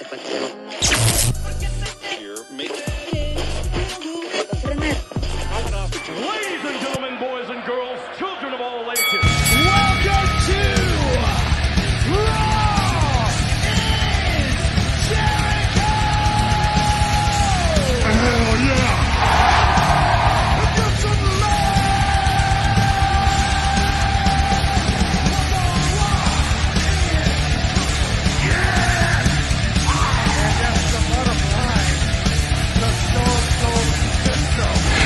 Ladies and gentlemen, boys and girls, children of all ages, welcome to Raw in Jericho! Hell yeah! Get some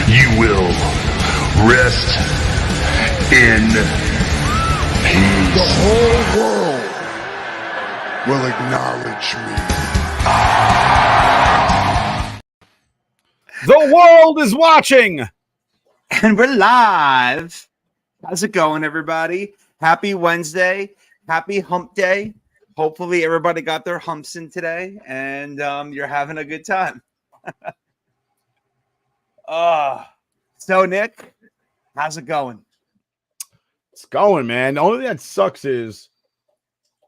You will rest in peace. The whole world will acknowledge me. The world is watching. And we're live. How's it going, everybody? Happy Wednesday. Happy hump day. Hopefully everybody got their humps in today and you're having a good time. So Nick, how's it going? It's going, man. The only thing that sucks is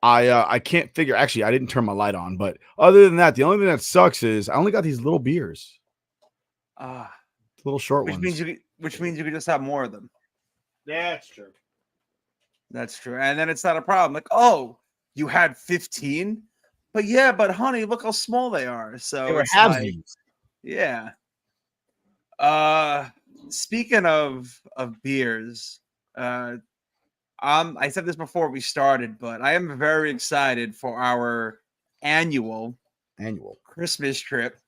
I can't figure. Actually, I didn't turn my light on, but other than that, the only thing that sucks is I only got these little beers. Little short ones. Which means you can just have more of them. Yeah, that's true. That's true. And then it's not a problem. Like, oh, you had 15? But honey, look how small they are. So They were it's like, halvesies. yeah. Speaking of beers, I said this before we started, but I am very excited for our annual Christmas trip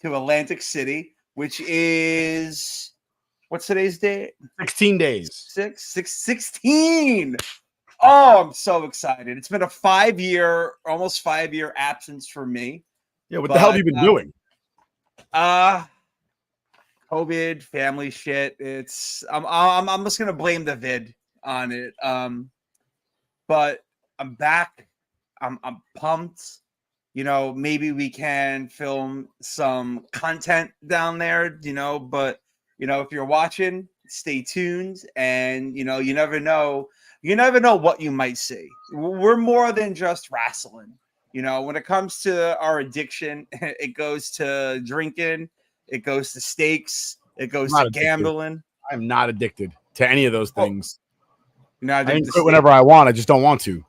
to Atlantic City, which is what's today's date? 16 days. 16. Oh, I'm so excited. It's been a almost 5 year absence for me. Yeah, what the hell have you been doing? COVID, family shit. I'm just gonna blame the vid on it. But I'm back. I'm pumped. You know, maybe we can film some content down there, but if you're watching, stay tuned, and you never know what you might see. We're more than just Rasslin. When it comes to our addiction, it goes to drinking, it goes to steaks, it goes to gambling. I'm not addicted to any of those things. I can quit whenever I want. I just don't want to.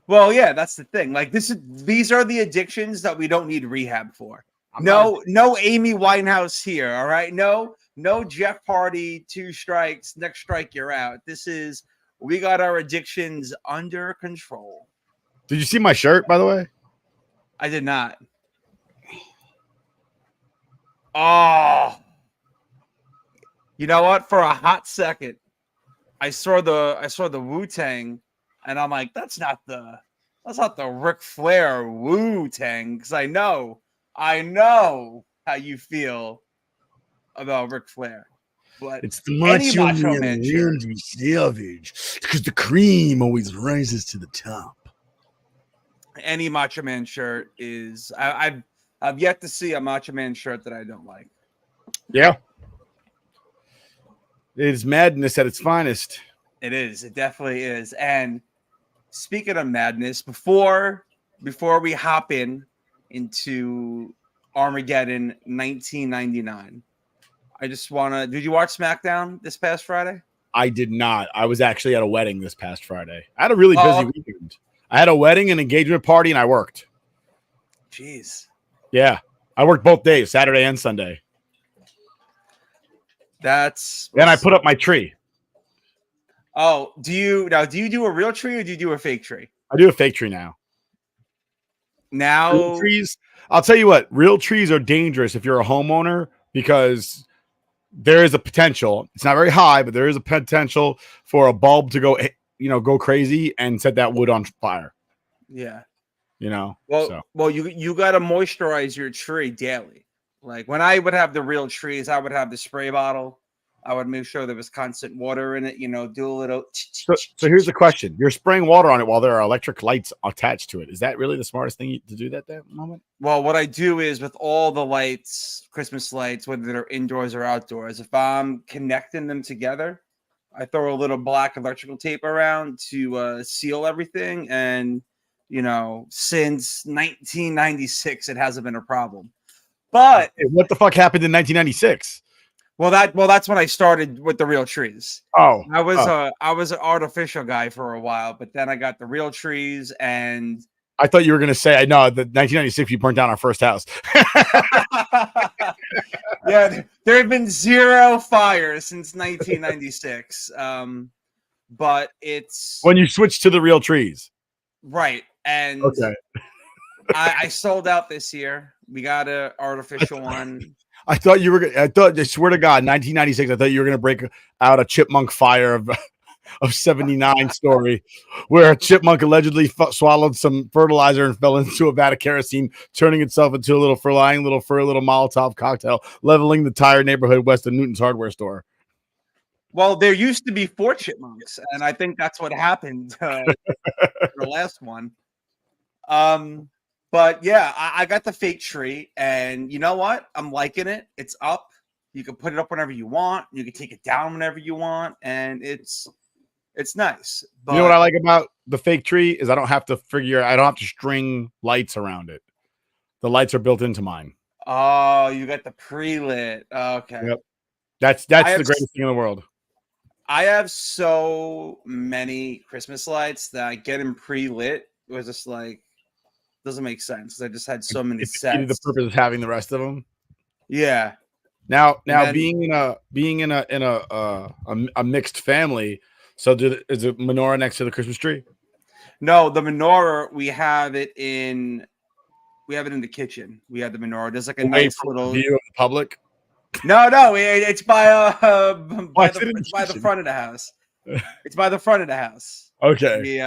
Well, yeah, that's the thing. Like these are the addictions that we don't need rehab for. No Amy Winehouse here. All right. No Jeff Hardy, 2 strikes. Next strike, you're out. We got our addictions under control. Did you see my shirt, by the way? I did not. Oh, you know what? For a hot second, I saw the Wu-Tang, and I'm like, that's not the Ric Flair Wu-Tang, because I know how you feel about Ric Flair. But it's the Macho Man Randy Savage, because the cream always rises to the top. Any Macho Man shirt is I've yet to see a Macho Man shirt that I don't like. Yeah. It is madness at its finest. It is. It definitely is. And speaking of madness, before we hop into Armageddon 1999, I just did you watch SmackDown this past Friday? I did not. I was actually at a wedding this past Friday. I had a really busy weekend. I had a wedding, an engagement party, and I worked. Jeez. Yeah. I worked both days, Saturday and Sunday. Then I put up my tree. Oh, do you do a real tree or do you do a fake tree? I do a fake tree now. Real trees, I'll tell you what, real trees are dangerous if you're a homeowner because there is a potential. It's not very high, but there is a potential for a bulb to go crazy and set that wood on fire. Yeah. Well, you got to moisturize your tree daily. Like when I would have the real trees, I would have the spray bottle. I would make sure there was constant water in it, do a little. So here's the question. You're spraying water on it while there are electric lights attached to it. Is that really the smartest thing to do at that moment? Well, what I do is with all the lights, Christmas lights, whether they're indoors or outdoors, if I'm connecting them together, I throw a little black electrical tape around to seal everything. And since 1996, it hasn't been a problem. But what the fuck happened in 1996? Well, that's when I started with the real trees. Oh, I was an artificial guy for a while, but then I got the real trees, and I thought you were gonna say, I know that 1996 we burnt down our first house. yeah, there have been 0 fires since 1996. But it's when you switched to the real trees, right? And okay, I sold out this year. We got an artificial one. I thought you were. I swear to God, 1996. I thought you were gonna break out a chipmunk fire of 79 story, where a chipmunk allegedly swallowed some fertilizer and fell into a vat of kerosene, turning itself into a little flying little Molotov cocktail, leveling the entire neighborhood west of Newton's hardware store. Well, there used to be 4 chipmunks, and I think that's what happened the last one. But yeah, I got the fake tree, and you know what? I'm liking it. It's up. You can put it up whenever you want. You can take it down whenever you want, and it's nice. But you know what I like about the fake tree is I don't have to string lights around it. The lights are built into mine. Oh, you got the pre-lit. Okay. Yep. That's the greatest thing in the world. I have so many Christmas lights that I get them pre-lit. It was just like, doesn't make sense. I just had so many sets. The purpose of having the rest of them. Yeah. Now, being in a mixed family, so is the menorah next to the Christmas tree? No, the menorah we have it in the kitchen. We have the menorah. There's like a nice little view of the public. No, it's by the front of the house. It's by the front of the house. Okay.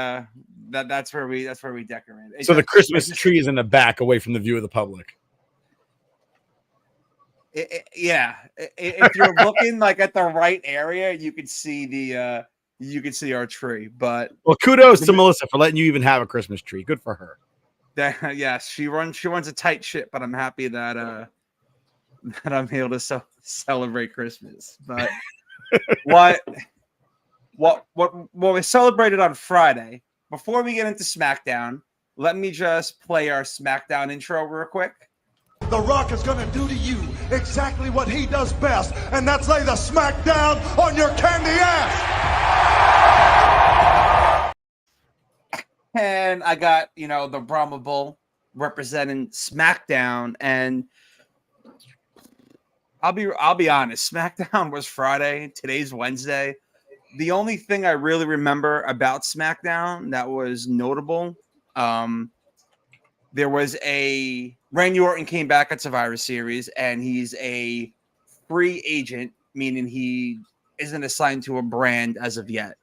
That's where we decorate it. So the Christmas tree is in the back, away from the view of the public. Yeah. If you're looking like at the right area, you can see our tree. But kudos to Melissa for letting you even have a Christmas tree. Good for her. Yes, she runs a tight ship, but I'm happy that I'm able to celebrate Christmas. But what we celebrated on Friday. Before we get into SmackDown, let me just play our SmackDown intro real quick. The Rock is going to do to you exactly what he does best, and that's lay the SmackDown on your candy ass. And I got, the Brahma Bull representing SmackDown, and I'll be honest, SmackDown was Friday, today's Wednesday. The only thing I really remember about SmackDown that was notable, there was Randy Orton came back at Survivor Series, and he's a free agent, meaning he isn't assigned to a brand as of yet.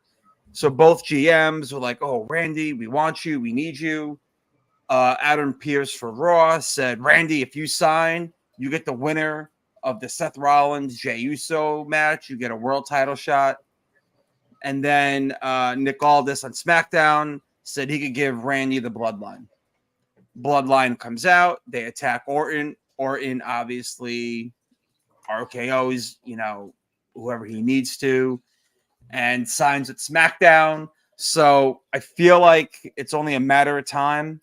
So both GMs were like, "Oh, Randy, we want you, we need you." Adam Pearce for Raw said, "Randy, if you sign, you get the winner of the Seth Rollins Jey Uso match. You get a world title shot." And then Nick Aldis on SmackDown said he could give Randy the Bloodline. Bloodline comes out. They attack Orton. Orton obviously RKO's, whoever he needs to, and signs at SmackDown. So I feel like it's only a matter of time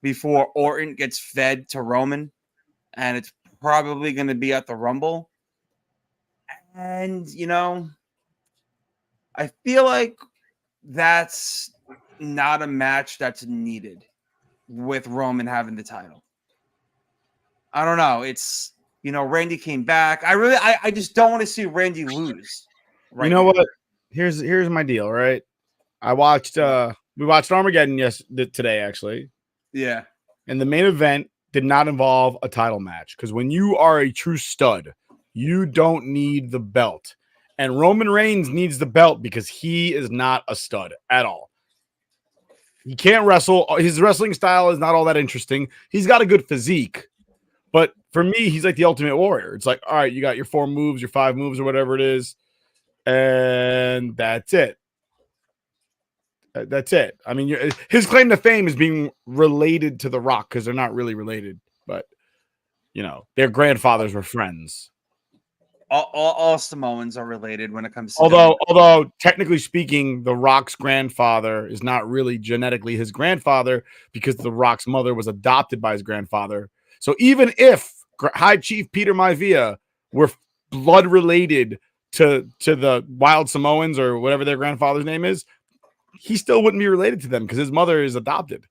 before Orton gets fed to Roman, and it's probably going to be at the Rumble. And, I feel like that's not a match that's needed with Roman having the title. I don't know. It's, Randy came back. I just don't want to see Randy lose. Right, you know what? Here's my deal, right? We watched Armageddon today, actually. Yeah. And the main event did not involve a title match, because when you are a true stud, you don't need the belt. And Roman Reigns needs the belt because he is not a stud at all. He can't wrestle. His wrestling style is not all that interesting. He's got a good physique. But for me, he's like the ultimate warrior. It's like, all right, you got your 4 moves, your 5 moves, or whatever it is. And that's it. That's it. I mean, his claim to fame is being related to The Rock, because they're not really related. But, their grandfathers were friends. All Samoans are related when it comes to although technically speaking, The Rock's grandfather is not really genetically his grandfather because The Rock's mother was adopted by his grandfather. So even if High Chief Peter Maivia were blood related to the Wild Samoans or whatever their grandfather's name is, he still wouldn't be related to them because his mother is adopted.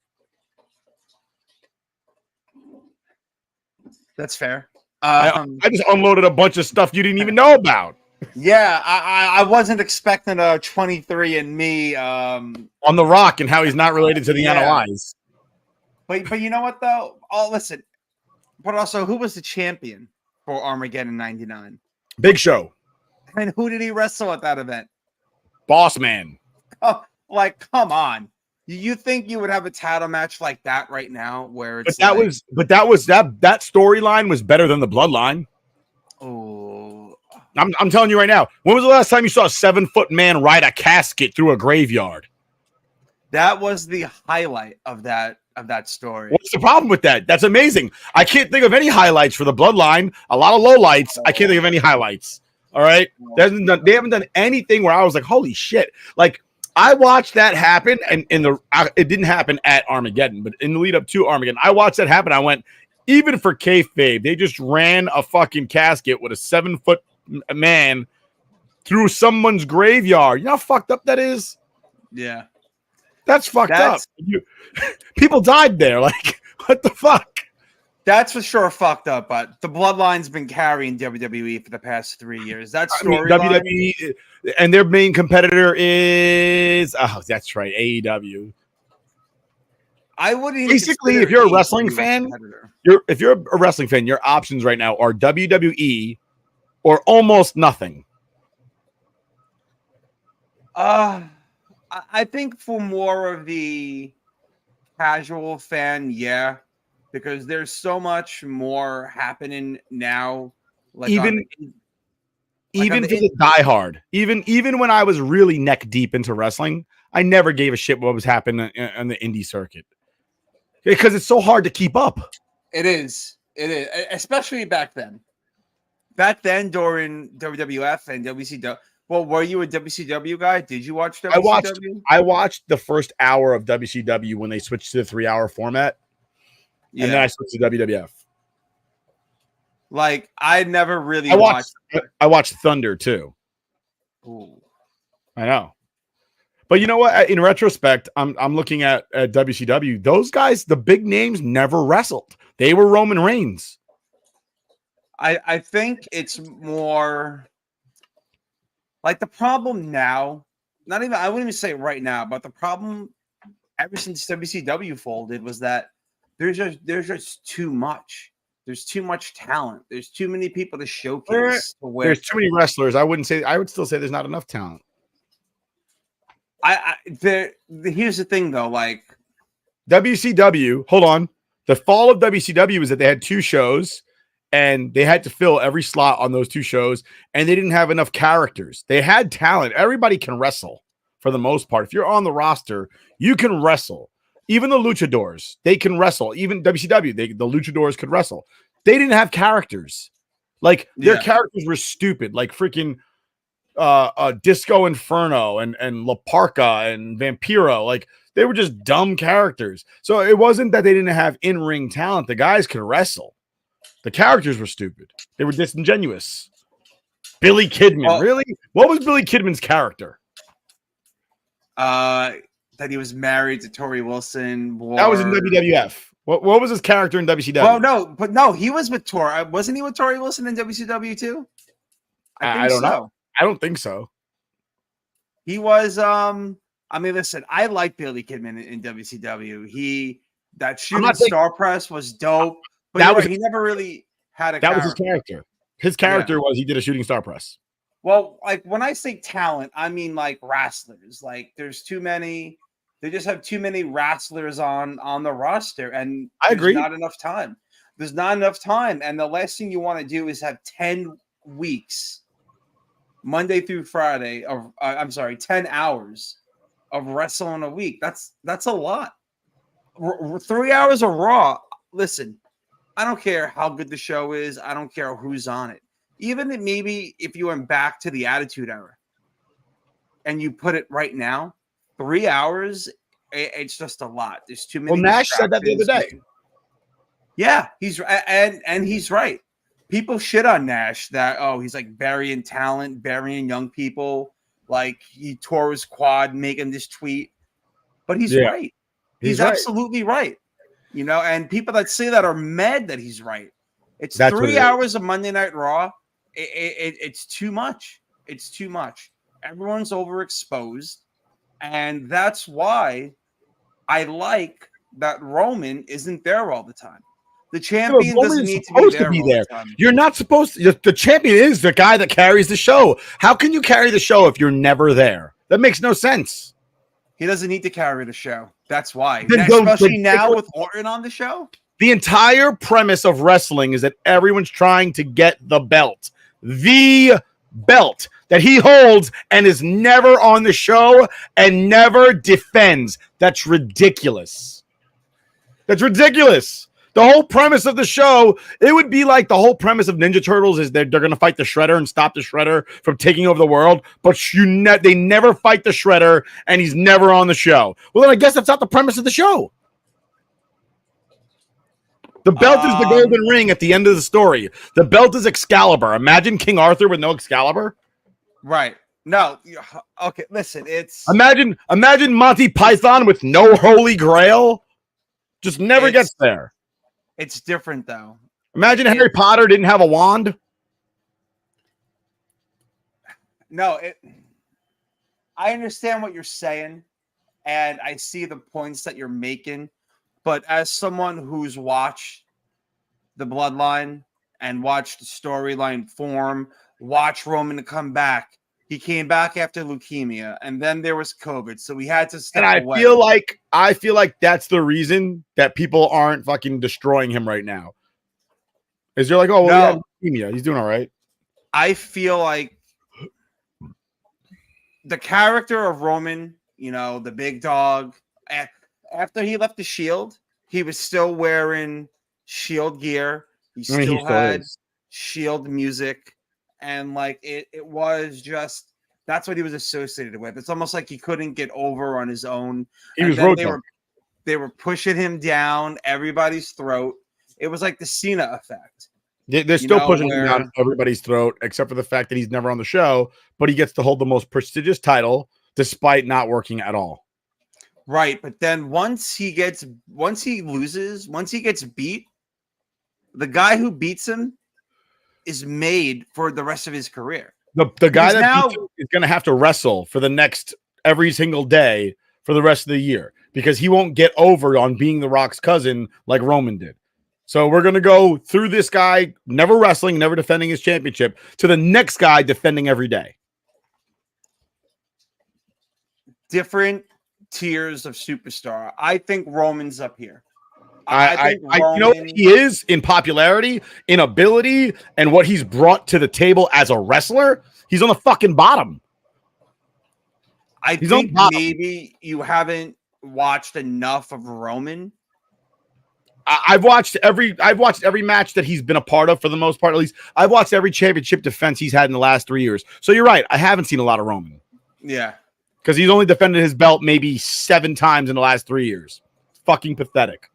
That's fair. I just unloaded a bunch of stuff you didn't even know about. Yeah, I wasn't expecting a 23andMe on The Rock and how he's not related to the Yeah. NLIs. But you know what though? Oh, listen. But also, who was the champion for Armageddon '99? Big Show, And who did he wrestle at that event? Boss Man. Oh, like, come on. You think you would have a title match like that right now, where it's That storyline was better than the Bloodline. Oh, I'm telling you right now. When was the last time you saw a 7-foot man ride a casket through a graveyard? that was the highlight of that story. What's the problem with that? That's amazing. I can't think of any highlights for the Bloodline. A lot of lowlights. I can't think of any highlights. All right. They haven't done anything where I was like, holy shit. Like, I watched that happen, and it didn't happen at Armageddon, but in the lead up to Armageddon, I watched that happen. I went, even for kayfabe, they just ran a fucking casket with a 7-foot man through someone's graveyard. You know how fucked up that is? Yeah. That's fucked up. People died there. Like, what the fuck? That's for sure fucked up, but the Bloodline's been carrying WWE for the past 3 years. That story, WWE, and their main competitor is that's right, AEW. I wouldn't basically, if you're a wrestling fan, if you're a wrestling fan, your options right now are WWE or almost nothing. I think for more of the casual fan, yeah. Because there's so much more happening now. Like even for the diehard, even when I was really neck deep into wrestling, I never gave a shit what was happening on the indie circuit because it's so hard to keep up. It is, especially back then. Back then, during WWF and WCW. Well, were you a WCW guy? Did you watch WCW? I watched the first hour of WCW when they switched to the 3-hour format. Yeah. And then I switched to WWF. Like, I never really I watched Thunder too. Ooh. I know. But you know what? In retrospect, I'm looking at WCW. Those guys, the big names, never wrestled. They were Roman Reigns. I think it's more like the problem now, I wouldn't even say right now, but the problem ever since WCW folded was that there's just too much. There's too much talent. There's too many people to showcase. There's too many wrestlers. I would still say there's not enough talent. Here's the thing though, like WCW, hold on. The fall of WCW was that they had 2 shows and they had to fill every slot on those 2 shows, and they didn't have enough characters. They had talent. Everybody can wrestle for the most part. If you're on the roster, you can wrestle. Even the luchadors, they can wrestle. Even WCW, the luchadors could wrestle. They didn't have characters. Like, their characters were stupid. Like freaking Disco Inferno and La Parka and Vampiro. Like, they were just dumb characters. So it wasn't that they didn't have in-ring talent. The guys could wrestle. The characters were stupid. They were disingenuous. Billy Kidman. Really? What was Billy Kidman's character? That he was married to Tori Wilson. That was in WWF. What was his character in WCW? Well, no, he was with Tori. Wasn't he with Tori Wilson in WCW too? I don't know. I don't think so. He was. I mean, listen, I like Billy Kidman in WCW. That shooting star press was dope, but he never really had a. That was his character. His character was he did a shooting star press. Well, like when I say talent, I mean like wrestlers. Like there's too many. They just have too many wrestlers on the roster, and I agree. Not enough time. There's not enough time, and the last thing you want to do is have 10 weeks, Monday through Friday, of 10 hours of wrestling a week. That's a lot. 3 hours of Raw. Listen, I don't care how good the show is. I don't care who's on it. even maybe if you went back to the Attitude Era and you put it right now, 3 hours, it's just a lot. There's too many. Well, Nash said that the other day. Yeah, he's and he's right. People shit on Nash that he's like burying talent, burying young people. Like he tore his quad making this tweet, but he's right. He's right. absolutely right. You know, and people that say that are mad that he's right. It's That's 3 hours of Monday Night Raw. It's too much. It's too much. Everyone's overexposed, and that's why I like that Roman isn't there all the time. The champion doesn't need to be there. You're not supposed to. The champion is the guy that carries the show. How can you carry the show if you're never there? That makes no sense. He doesn't need to carry the show. That's why. Especially now with Orton on the show. The entire premise of wrestling is that everyone's trying to get the belt. The belt that he holds and is never on the show and never defends. That's ridiculous. That's ridiculous. The whole premise of the show, it would be like the whole premise of Ninja Turtles is they're going to fight the Shredder and stop the Shredder from taking over the world, but they never fight the Shredder, and he's never on the show. Well, then I guess that's not the premise of the show. The belt is the golden ring at the end of the story. The belt is Excalibur. Imagine King Arthur with no Excalibur. Right. No. Okay, listen, it's... Imagine Monty Python with no Holy Grail. Just never gets there. It's different, though. Imagine Harry Potter didn't have a wand. No, I understand what you're saying, and I see the points that you're making, but as someone who's watched the Bloodline and watched the storyline form, watched Roman come back, he came back after leukemia, and then there was COVID, so we had to step away. I feel like that's the reason that people aren't fucking destroying him right now. Is they're like, oh, well, he had leukemia. He's doing all right. I feel like the character of Roman, the big dog, after he left the Shield, he was still wearing Shield gear. He still had Shield music. And like it was just that's what he was associated with. It's almost like he couldn't get over on his own. He was they were pushing him down everybody's throat. It was like the Cena effect. They're still pushing him down everybody's throat, except for the fact that he's never on the show, but he gets to hold the most prestigious title despite not working at all. Right, but then once he gets beat, the guy who beats him is made for the rest of his career. The guy that beats him is going to have to wrestle for the next every single day for the rest of the year because he won't get over on being The Rock's cousin like Roman did. So we're going to go through this guy never wrestling, never defending his championship to the next guy defending every day. Different tiers of superstar. I think Roman's up here. I you know what he is in popularity, in ability, and what he's brought to the table as a wrestler. He's on the fucking bottom. I think maybe you haven't watched enough of Roman. I've watched every match that he's been a part of for the most part. At least I've watched every championship defense he's had in the last 3 years. So you're right. I haven't seen a lot of Roman. Yeah, because he's only defended his belt maybe 7 times in the last 3 years. It's fucking pathetic.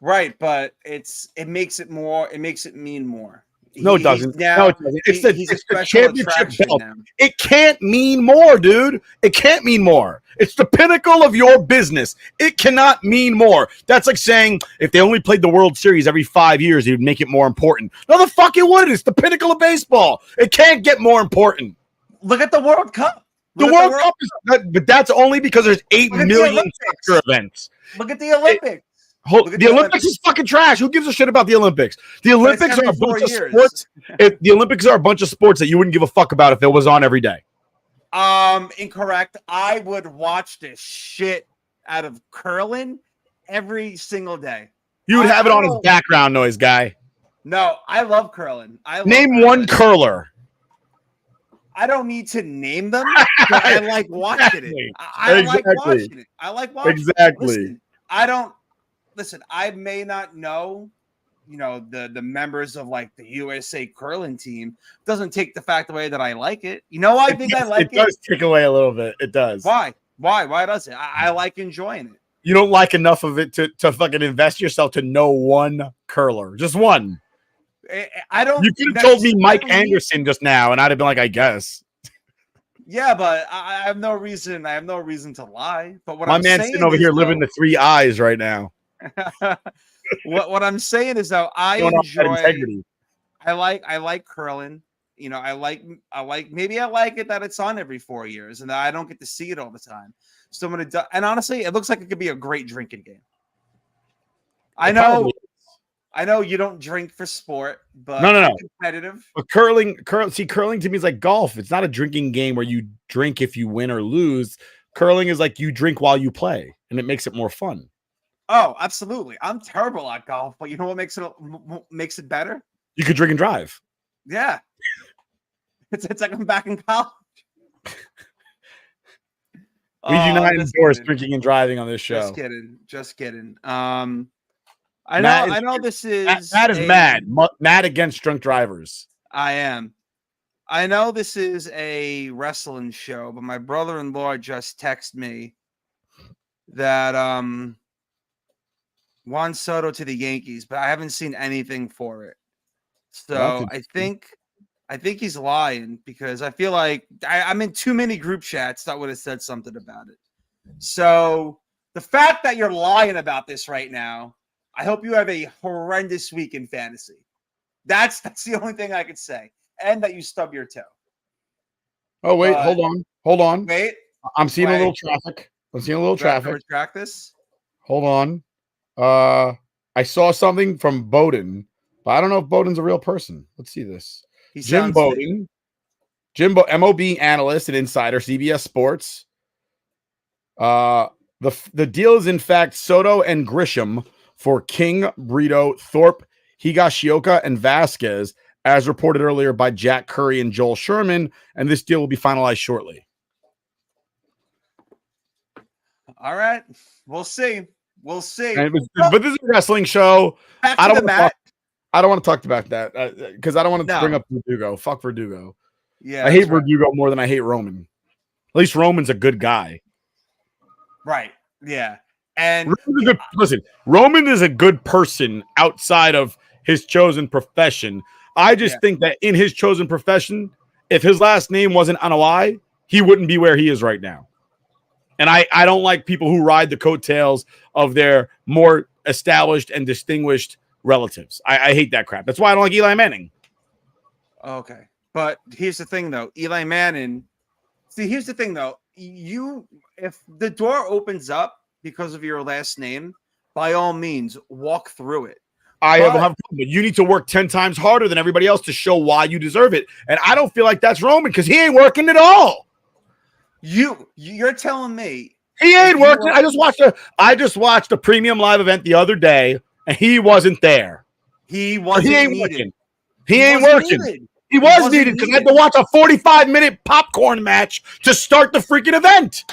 Right, but it makes it mean more. No, it doesn't. It's the championship belt. Now. It can't mean more, dude. It can't mean more. It's the pinnacle of your business. It cannot mean more. That's like saying if they only played the World Series every 5 years, it would make it more important. No, the fuck it would. It's the pinnacle of baseball. It can't get more important. Look at the World Cup. The World Cup but that's only because there's 8 million soccer events. Look at the Olympics. The Olympics is fucking trash. Who gives a shit about the Olympics? The Olympics are a bunch of sports. The Olympics are a bunch of sports that you wouldn't give a fuck about if it was on every day. Incorrect. I would watch the shit out of curling every single day. You would have it on as background noise, guy. No, I love curling. Name one curler. I don't need to name them, but I like watching it. I like watching it. I like watching it. Exactly. Listen, I may not know the members of like the USA curling team doesn't take the fact away that I like it. You know, I think I like it. It does take away a little bit. It does. Why? Why does it? I like enjoying it. You don't like enough of it to fucking invest yourself to know one curler, just one. I don't. You could have told me Mike Anderson just now, and I'd have been like, I guess. Yeah, but I have no reason. I have no reason to lie. But what My I'm man's saying sitting over is, here living the 3 eyes right now. what I'm saying is though, I enjoy integrity. I like curling. You know, I like maybe I like it that it's on every 4 years and that I don't get to see it all the time. So I'm gonna and honestly, it looks like it could be a great drinking game. I know you don't drink for sport, but no. Competitive. But curling to me is like golf. It's not a drinking game where you drink if you win or lose. Curling is like you drink while you play, and it makes it more fun. Oh, absolutely. I'm terrible at golf, but you know what makes it better? You could drink and drive. Yeah. It's like I'm back in college. We do not endorse drinking and driving on this show. Just kidding. I know this is Matt is mad against drunk drivers. I am. I know this is a wrestling show, but my brother-in-law just texted me that Juan Soto to the Yankees, but I haven't seen anything for it. So I think he's lying because I feel like I'm in too many group chats that would have said something about it. So the fact that you're lying about this right now, I hope you have a horrendous week in fantasy. That's the only thing I could say. And that you stub your toe. Oh, wait, hold on. Wait. I'm seeing a little traffic. Retract this. Hold on. I saw something from Bowden, but I don't know if Bowden's a real person. Let's see this. Jim Bowden, MOB analyst and insider, CBS Sports. The deal is in fact Soto and Grisham for King, Brito, Thorpe, Higashioka, and Vasquez, as reported earlier by Jack Curry and Joel Sherman, and this deal will be finalized shortly. All right, we'll see. But this is a wrestling show. I don't want to talk about that because I don't want to bring up Verdugo. Fuck Verdugo. Yeah, I hate Verdugo more than I hate Roman. At least Roman's a good guy. Right. Yeah. And Roman is a good person outside of his chosen profession. I just think that in his chosen profession, if his last name wasn't Anoa'i, he wouldn't be where he is right now. And I don't like people who ride the coattails of their more established and distinguished relatives. I hate that crap. That's why I don't like Eli Manning. Okay. But here's the thing, though. Eli Manning. See, here's the thing, though. If the door opens up because of your last name, by all means, walk through it. But you need to work 10 times harder than everybody else to show why you deserve it. And I don't feel like that's Roman because he ain't working at all. You're telling me he ain't working. I just watched a premium live event the other day, and he wasn't there. He ain't working. He ain't working. He was needed because I had to watch a 45-minute popcorn match to start the freaking event.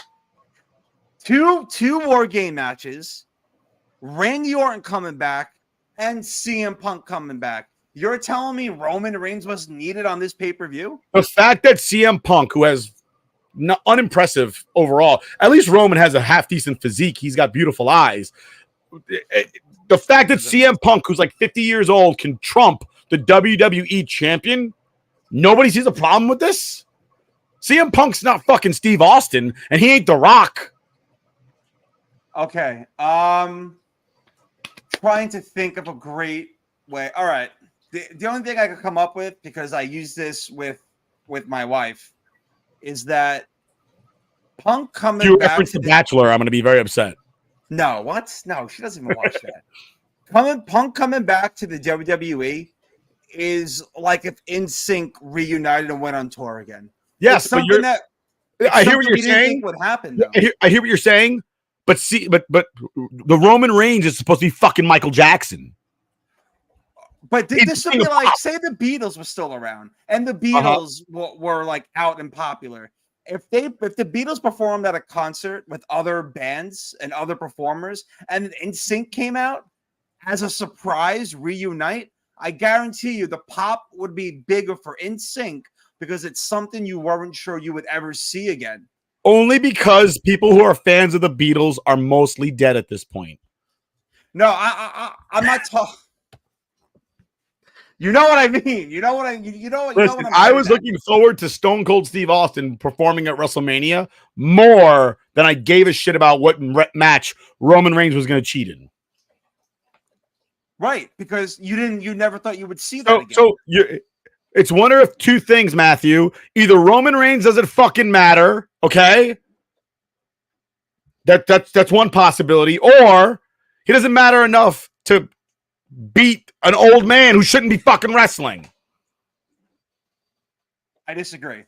Two War Game matches, Randy Orton coming back, and CM Punk coming back. You're telling me Roman Reigns was needed on this pay-per-view? The fact that CM Punk, who has unimpressive overall, at least Roman has a half-decent physique. He's got beautiful eyes. The fact that CM Punk, who's like 50 years old, can trump the WWE champion, nobody sees a problem with this? CM Punk's not fucking Steve Austin, and he ain't The Rock. Okay. Trying to think of a great way. All right. The only thing I could come up with, because I use this with my wife, is that Punk coming back to The Bachelor, I'm going to be very upset. No, what? No, she doesn't even watch that. Punk coming back to the WWE is like if NSYNC reunited and went on tour again. Yes, but I hear what you're saying. What happened? I hear what you're saying. But the Roman Reigns is supposed to be fucking Michael Jackson. But this would be like, say the Beatles were still around, and the Beatles were like out and popular. If the Beatles performed at a concert with other bands and other performers, and NSYNC came out as a surprise reunite, I guarantee you the pop would be bigger for NSYNC because it's something you weren't sure you would ever see again. Only because people who are fans of the Beatles are mostly dead at this point. No, I'm not talking. You know what I mean. You know what I. You know what. Listen, I was looking forward to Stone Cold Steve Austin performing at WrestleMania more than I gave a shit about what match Roman Reigns was going to cheat in. Right, because you never thought you would see that again. So it's one of two things, Matthew. Either Roman Reigns doesn't fucking matter, okay? That's one possibility, or he doesn't matter enough to beat an old man who shouldn't be fucking wrestling. I disagree.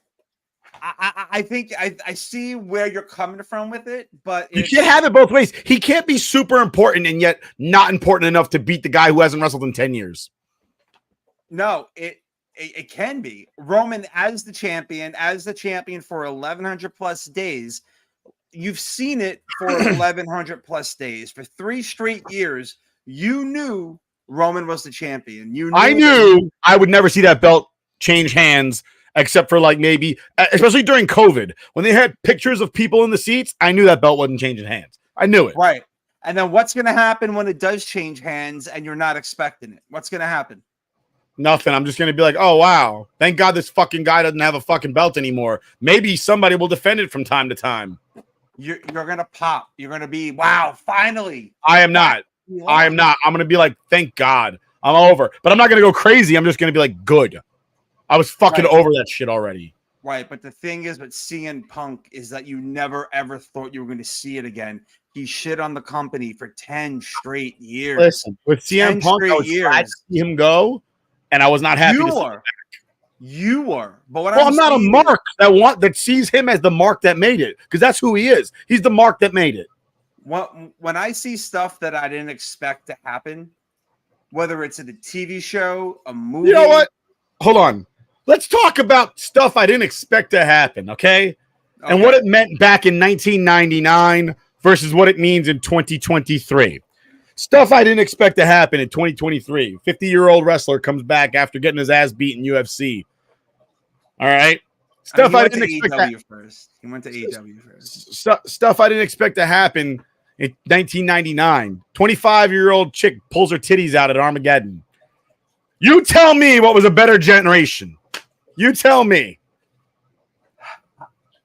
I think I see where you're coming from with it, but you can't have it both ways. He can't be super important and yet not important enough to beat the guy who hasn't wrestled in 10 years. No, it can be. Roman as the champion for 1,100 plus days. You've seen it for 1,100 plus days. For 3 straight years, you knew Roman was the champion. I knew I would never see that belt change hands except for like maybe, especially during COVID, when they had pictures of people in the seats. I knew that belt wasn't changing hands. I knew it. Right. And then what's going to happen when it does change hands and you're not expecting it? What's going to happen? Nothing. I'm just going to be like, oh, wow. Thank God this fucking guy doesn't have a fucking belt anymore. Maybe somebody will defend it from time to time. You're going to pop. You're going to be, wow, finally. I am not. I'm going to be like, thank God. I'm over. But I'm not going to go crazy. I'm just going to be like, good. I was fucking over that shit already. Right. But the thing is, with CM Punk is that you never, ever thought you were going to see it again. He shit on the company for 10 straight years. Listen, with CM Punk, I was glad to see him go, and I was not happy to see him back. You were. But I'm not a mark that sees him as the mark that made it, because that's who he is. He's the mark that made it. When I see stuff that I didn't expect to happen, whether it's in a TV show, a movie. You know what? Hold on. Let's talk about stuff I didn't expect to happen, okay? And what it meant back in 1999 versus what it means in 2023. Stuff I didn't expect to happen in 2023. 50-year-old wrestler comes back after getting his ass beat in UFC. All right? Stuff I didn't expect first. He went to AEW first. Stuff I didn't expect to happen in 1999. 25-year-old chick pulls her titties out at Armageddon. You tell me what was a better generation. You tell me.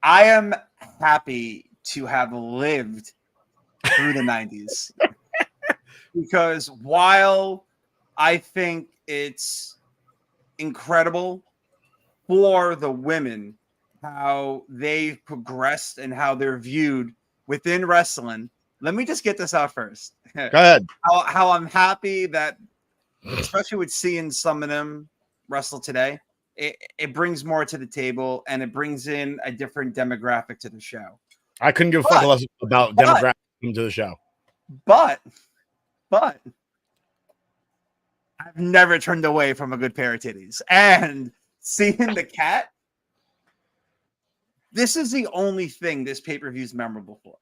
I am happy to have lived through the 90s. Because while I think it's incredible for the women, how they've progressed and how they're viewed within wrestling, let me just get this out first. Go ahead. How I'm happy that, especially with seeing some of them wrestle today, it brings more to the table and it brings in a different demographic to the show. I couldn't give a fuck less about demographic to the show. But I've never turned away from a good pair of titties. And seeing the cat, this is the only thing this pay-per-view is memorable for.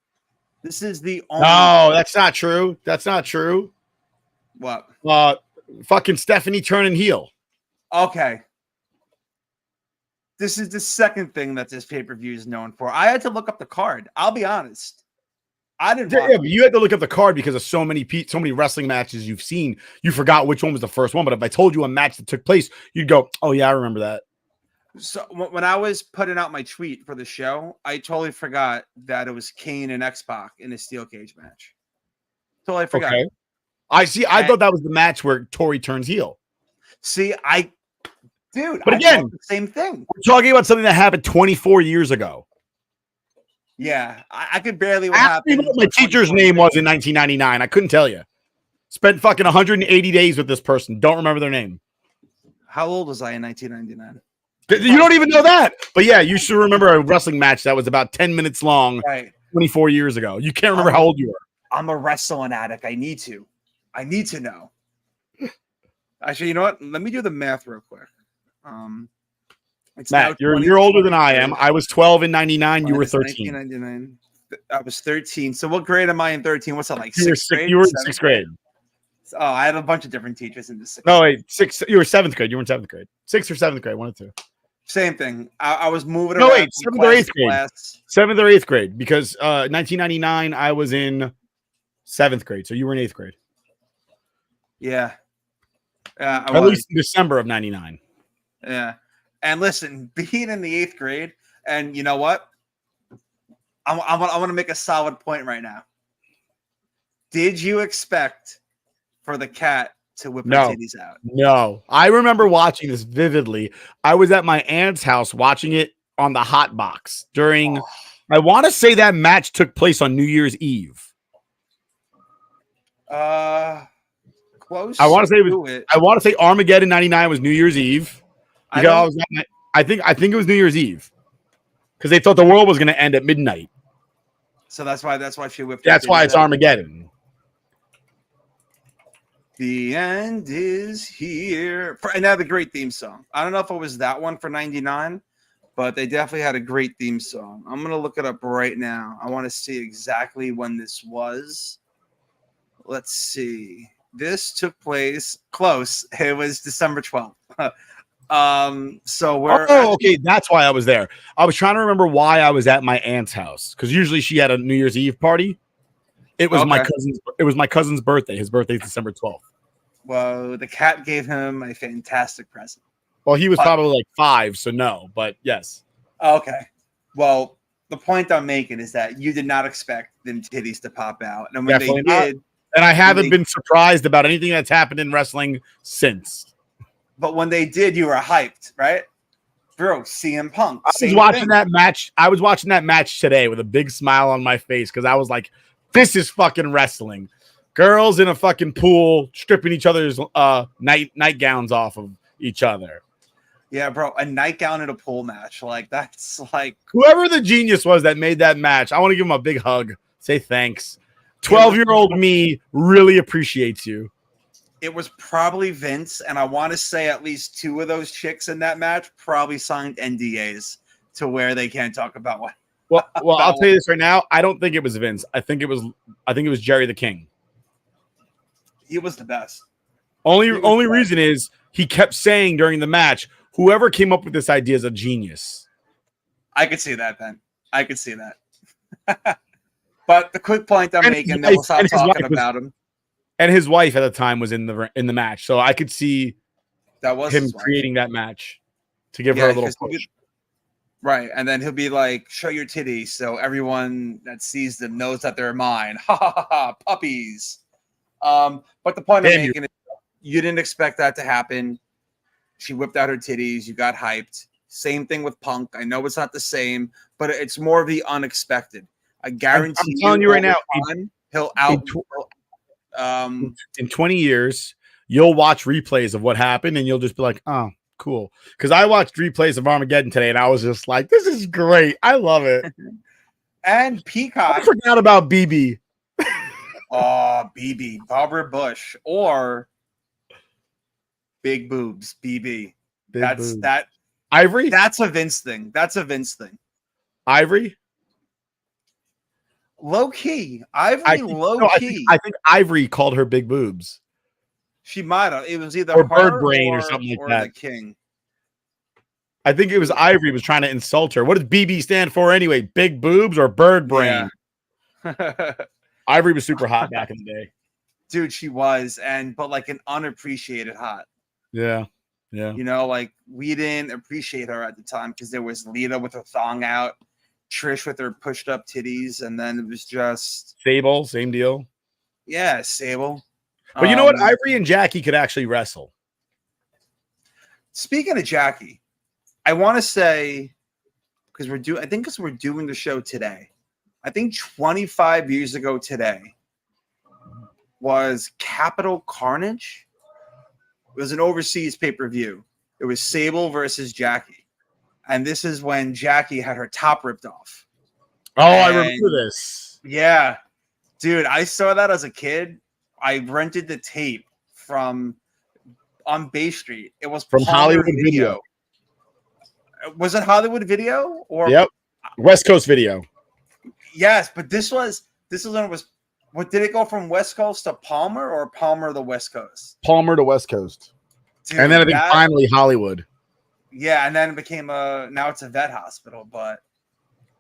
This is the only. No, that's not true. That's not true. What? Fucking Stephanie turning heel. Okay. This is the second thing that this pay-per-view is known for. I had to look up the card. I'll be honest. I didn't. Yeah, but you had to look up the card because of so many wrestling matches you've seen. You forgot which one was the first one. But if I told you a match that took place, you'd go, "Oh yeah, I remember that." So when I was putting out my tweet for the show, I totally forgot that it was Kane and X-Pac in a steel cage match. Totally forgot. Okay. I see. I thought that was the match where Tori turns heel. See, but again, the same thing. We're talking about something that happened 24 years ago. Yeah, I could barely. Ask me what my teacher's name was in 1999. I couldn't tell you. Spent fucking 180 days with this person. Don't remember their name. How old was I in 1999? You don't even know that. But yeah, you should remember a wrestling match that was about 10 minutes long 24 years ago. You can't remember how old you were. I'm a wrestling addict. I need to know. Actually, you know what? Let me do the math real quick. It's Matt, you're older than I am. I was 12 in 99. You were 13. 1999. I was 13. So what grade am I in 13? What's that, like sixth grade? You were in sixth grade. Oh, I had a bunch of different teachers in the 6th. No, wait, 6. You were 7th grade. You were in 7th grade. 6th or 7th grade. 1 or 2. Same thing. I was moving No, around. wait, from 7th or class 8th to grade. class. 7th or 8th grade, because 1999 I was in 7th grade, so you were in 8th grade. Yeah. Yeah, I At was. least in December of 99. Yeah. And listen, being in the 8th grade, and you know what? I want to make a solid point right now. Did you expect for the cat to whip her titties out? No. I remember watching this vividly. I was at my aunt's house watching it on the hot box during, I want to say that match took place on New Year's Eve. Close. I want to say Armageddon 99 was New Year's Eve. I think it was New Year's Eve. Because they thought the world was going to end at midnight. So that's why she whipped. That's why it's Armageddon. The end is here. And they had a great theme song. I don't know if it was that one for 99, but they definitely had a great theme song. I'm going to look it up right now. I want to see exactly when this was. Let's see. This took place close. It was December 12th. So we're okay. That's why I was there. I was trying to remember why I was at my aunt's house, because usually she had a New Year's Eve party. It was my cousin's birthday. His birthday is December 12th. Well, the cat gave him a fantastic present. Well, he was probably like 5, so no, but yes. Okay. Well, the point I'm making is that you did not expect them titties to pop out, and when Definitely they not. did, and I haven't been surprised about anything that's happened in wrestling since. But when they did, you were hyped, right? Bro, CM Punk. I was watching that match. I was watching that match today with a big smile on my face because I was like, "This is fucking wrestling." Girls in a fucking pool stripping each other's nightgowns off of each other. Yeah, bro, a nightgown in a pool match. Like, that's like... Whoever the genius was that made that match, I want to give him a big hug. Say thanks. 12-year-old me really appreciates you. It was probably Vince, and I want to say at least 2 of those chicks in that match probably signed NDAs to where they can't talk about what. Well, I'll tell you this right now. I don't think it was Vince. I think it was Jerry the King. He was the best. Only reason is he kept saying during the match, whoever came up with this idea is a genius. I could see that, Ben. I could see that. But the quick point I'm making, then we'll stop talking about him. And his wife at the time was in the match, so I could see that was him creating that match to give her a little push. Right, and then he'll be like, "Show your titties," so everyone that sees them knows that they're mine. Ha ha ha! Ha, puppies. But the point I'm making is, you didn't expect that to happen. She whipped out her titties. You got hyped. Same thing with Punk. I know it's not the same, but it's more of the unexpected. I guarantee. I'm telling you right now, he'll out. In 20 years, you'll watch replays of what happened, and you'll just be like, "Oh, cool." Because I watched replays of Armageddon today, and I was just like, "This is great. I love it." And Peacock. I forgot about BB. Oh, BB, Barbara Bush, or Big Boobs, BB. That Ivory. That's a Vince thing. Ivory. Low key. Ivory, low key. I think Ivory called her big boobs. She might have. It was either or her Bird Brain or something like that. The King. I think it was Ivory was trying to insult her. What does BB stand for anyway? Big boobs or Bird Brain? Yeah. Ivory was super hot back in the day. Dude, she was, but like an unappreciated hot. Yeah. Yeah. You know, like we didn't appreciate her at the time because there was Lita with her thong out, Trish with her pushed up titties, and then it was just Sable, same deal. Yeah, Sable. But you know what? Ivory and Jackie could actually wrestle. Speaking of Jackie, I want to say, because we're doing the show today. I think 25 years ago today was Capital Carnage. It was an overseas pay-per-view. It was Sable versus Jackie. And this is when Jackie had her top ripped off. Oh, I remember this. Yeah. Dude, I saw that as a kid. I rented the tape on Bay Street. It was from Hollywood Video. Was it Hollywood Video? Or Yep. West Coast Video. Yes, but this was when it was What did it go from West Coast to Palmer or Palmer to the West Coast? Palmer to West Coast. Dude, And then I think finally Hollywood. Yeah, and then it became now it's a vet hospital, but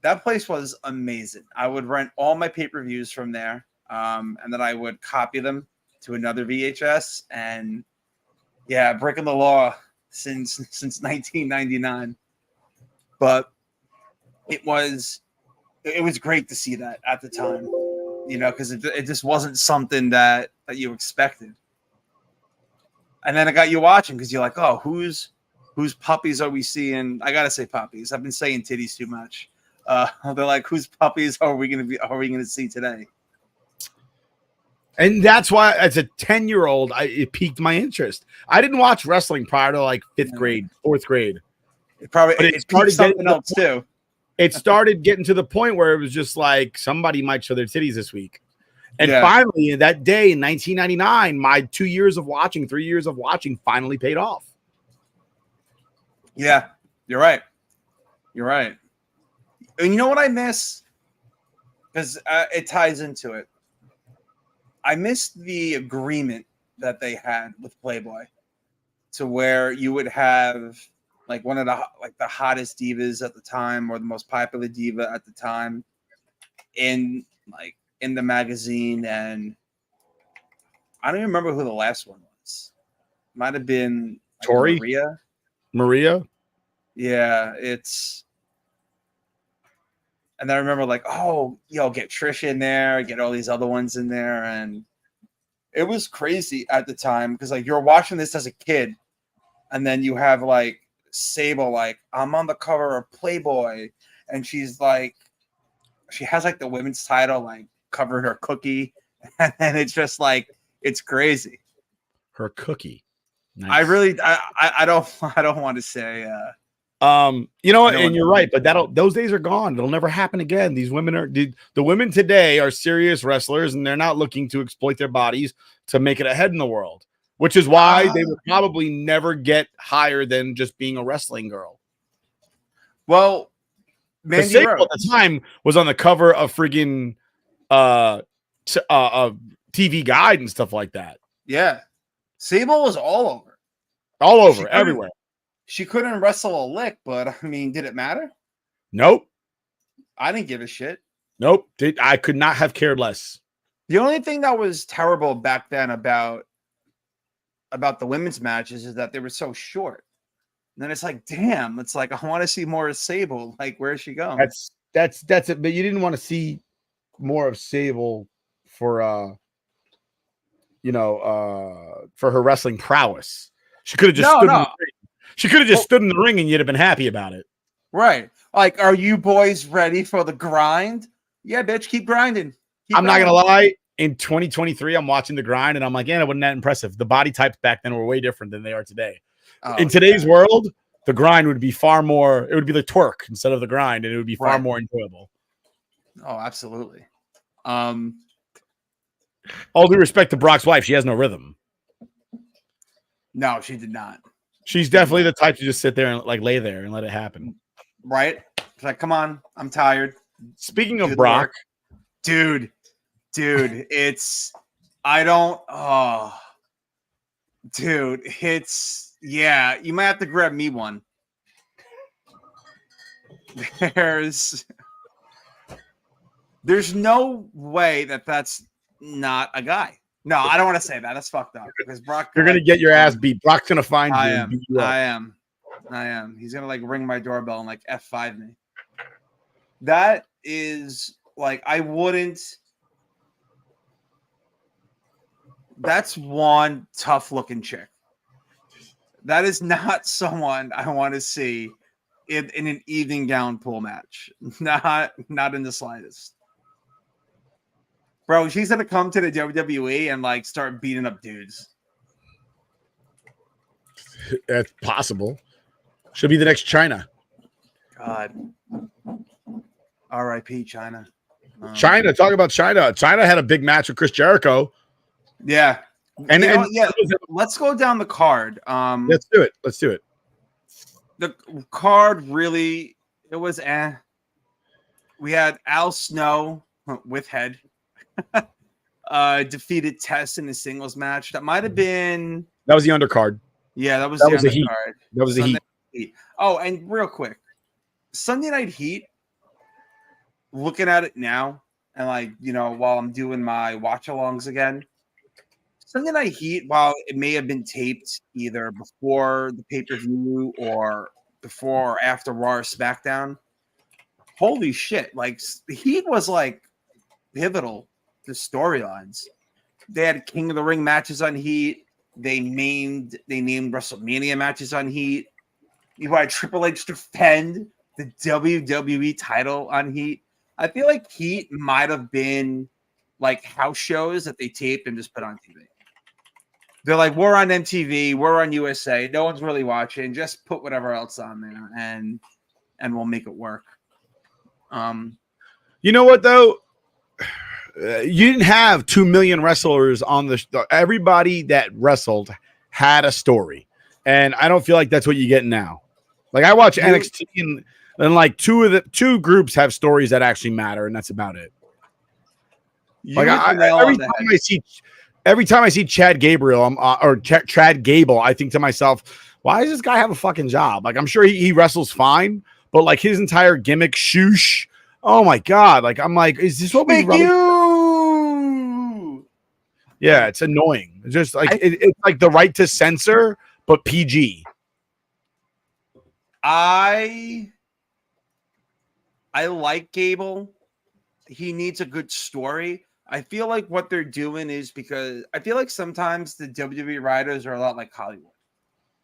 that place was amazing. I would rent all my pay-per-views from there, and then I would copy them to another VHS, and yeah, breaking the law since 1999. But it was great to see that at the time, you know, because it just wasn't something that you expected. And then it got you watching because you're like, oh, whose puppies are we seeing? I gotta say puppies. I've been saying titties too much. They're like, whose puppies are we gonna see today? And that's why, as a 10-year-old, it piqued my interest. I didn't watch wrestling prior to like 5th grade, 4th grade. It started something else too. It started getting to the point where it was just like somebody might show their titties this week. And finally, that day in 1999, my 3 years of watching finally paid off. Yeah, you're right. You're right. And you know what I miss? Because it ties into it. I missed the agreement that they had with Playboy, to where you would have like one of the hottest divas at the time, or the most popular diva at the time, in the magazine. And I don't even remember who the last one was. Might have been Tori? Maria. Yeah, and then I remember like, oh, get Trish in there, get all these other ones in there. And it was crazy at the time because like you're watching this as a kid, and then you have like Sable, like, I'm on the cover of Playboy, and she's like, she has like the women's title, like covered her cookie, and it's just like, it's crazy. Her cookie. Nice. I don't want to say you know what, and you're right, but those days are gone. It'll never happen again. These women the women today are serious wrestlers, and they're not looking to exploit their bodies to make it ahead in the world, which is why they will probably never get higher than just being a wrestling girl. Well, Mandy Rose at the time was on the cover of friggin' TV Guide and stuff like that. Yeah, Sable was all over, everywhere. She couldn't wrestle a lick, but I mean, did it matter? Nope. I didn't give a shit. Nope. I could not have cared less. The only thing that was terrible back then about the women's matches is that they were so short. And then it's like, damn, it's like, I want to see more of Sable. Like, where's she going? That's it. But you didn't want to see more of Sable for for her wrestling prowess. She could have just stood in the ring. She could have just stood in the ring and you'd have been happy about it. Right. Like, are you boys ready for the grind? Yeah, bitch, keep grinding. I'm not going to lie. In 2023, I'm watching the grind and I'm like, yeah, it wasn't that impressive. The body types back then were way different than they are today. In today's world, the grind would be far more, it would be the twerk instead of the grind, and it would be far more enjoyable. Oh, absolutely. All due respect to Brock's wife, she has no rhythm. No, she did not. She's definitely the type to just sit there and like lay there and let it happen. Right? It's like, come on, I'm tired. Speaking of Brock, dude, it's you might have to grab me one. There's no way that's not a guy. No, I don't want to say that. That's fucked up. Because Brock, you're gonna get your ass beat. Brock's gonna find you. I am. He's gonna like ring my doorbell and like F5 me. That is like, I wouldn't. That's one tough looking chick. That is not someone I want to see in an evening gown pool match. Not in the slightest. Bro, she's gonna come to the WWE and like start beating up dudes. That's possible. She'll be the next China. God. R.I.P. China. China. Talk about China. China had a big match with Chris Jericho. Yeah. Let's go down the card. Let's do it. The card really, it was We had Al Snow with head. defeated Test in a singles match. That might have been. That was the undercard. Yeah, that was That the was the Heat. undercard. That was the Sunday Heat. Heat. Oh, and real quick, Sunday Night Heat. Looking at it now, and like while I'm doing my watch-alongs again, Sunday Night Heat, while it may have been taped either before the pay-per-view or before or after Raw or SmackDown, holy shit! Like the Heat was like pivotal to storylines. They had King of the Ring matches on Heat. They named WrestleMania matches on Heat. You had Triple H defend the WWE title on Heat. I feel like Heat might have been like house shows that they taped and just put on TV. They're like, we're on MTV, we're on USA, no one's really watching. Just put whatever else on there, and we'll make it work. You know what though? You didn't have 2 million wrestlers on the. Everybody that wrestled had a story, and I don't feel like that's what you get now. Like I watch NXT, and like two groups have stories that actually matter, and that's about it. Like every time I see Chad Gabriel, Chad Gable, I think to myself, why does this guy have a fucking job? Like I'm sure he wrestles fine, but like his entire gimmick, shoosh. Oh my god! Like I'm like, is this what we? Yeah, it's annoying. It's just like it's like the right to censor, but PG. I like Gable. He needs a good story. I feel like what they're doing is because I feel like sometimes the WWE writers are a lot like Hollywood.